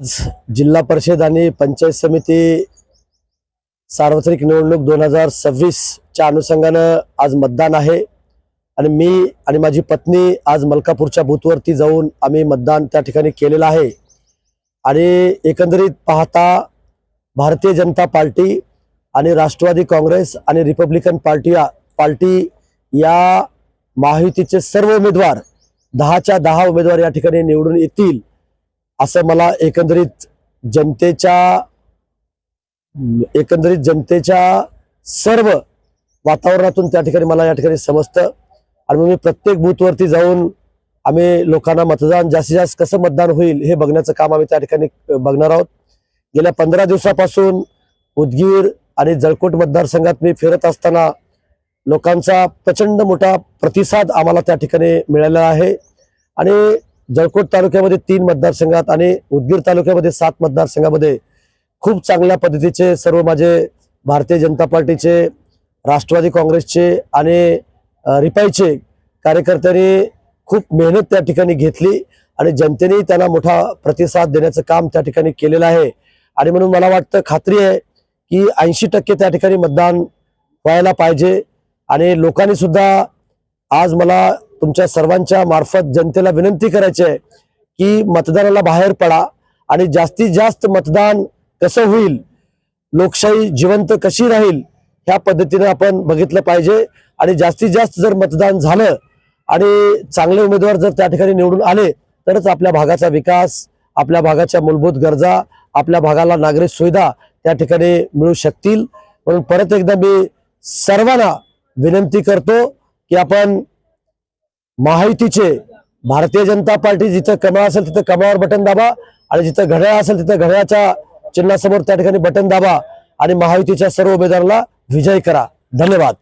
जिल्हा परिषद आणि पंचायत समिती सार्वत्रिक निवडणूक 2026 च्या अनुषंगानं आज मतदान आहे आणि मी आणि माझी पत्नी आज मलकापूरच्या बूथवरती जाऊन आम्ही मतदान त्या ठिकाणी केलेलं आहे। आणि एकंदरीत पाहता भारतीय जनता पार्टी आणि राष्ट्रवादी काँग्रेस आणि रिपब्लिकन पार्टी या महायुतीचे सर्व उमेदवार 10च्या 10 उमेदवार या ठिकाणी निवडून येतील असं मला एकंदरीत जनतेच्या सर्व वातावरणातून त्या ठिकाणी मला या ठिकाणी समजतं। आणि मी प्रत्येक बूथवरती जाऊन आम्ही लोकांना मतदान जास्तीत जास्त कसं मतदान होईल हे बघण्याचं काम आम्ही त्या ठिकाणी बघणार आहोत। गेल्या 15 दिवसापासून उदगीर आणि जळकोट मतदारसंघात मी फिरत असताना लोकांचा प्रचंड मोठा प्रतिसाद आम्हाला त्या ठिकाणी मिळाला आहे। आणि जळकोट तालुक्यामध्ये 3 मतदारसंघात आणि उदगीर तालुक्यामध्ये 7 मतदारसंघामध्ये खूप चांगल्या पद्धतीचे सर्व माझे भारतीय जनता पार्टीचे, राष्ट्रवादी काँग्रेसचे आणि रिपाईचे कार्यकर्त्यांनी खूप मेहनत त्या ठिकाणी घेतली आणि जनतेने त्यांना मोठा प्रतिसाद देण्याचं काम त्या ठिकाणी केलेलं आहे। आणि म्हणून मला वाटतं, खात्री आहे की 80% त्या ठिकाणी मतदान व्हायला पाहिजे। आणि लोकांनी सुद्धा आज मला तुमच्या सर्वांच्या मार्फत जनतेला विनंती करायची आहे की मतदानाला बाहेर पडा आणि जास्तीत जास्त मतदान कसं होईल, लोकशाही जिवंत कशी राहील ह्या पद्धतीने आपण बघितलं पाहिजे। आणि जास्तीत जास्त जर मतदान झालं आणि चांगले उमेदवार जर त्या ठिकाणी निवडून आले तरच आपल्या भागाचा विकास, आपल्या भागाच्या मूलभूत गरजा, आपल्या भागाला नागरिक सुविधा त्या ठिकाणी मिळू शकतील। म्हणून परत एकदा मी सर्वांना विनंती करतो की आपण महायुतीचे, भारतीय जनता पार्टी जिथं कमळ असेल तिथं कमळावर बटन दाबा आणि जिथं घड्याळ असेल तिथं घड्याळाच्या चिन्हासमोर त्या ठिकाणी बटन दाबा आणि महायुतीच्या सर्व उमेदवारांना विजयी करा। धन्यवाद।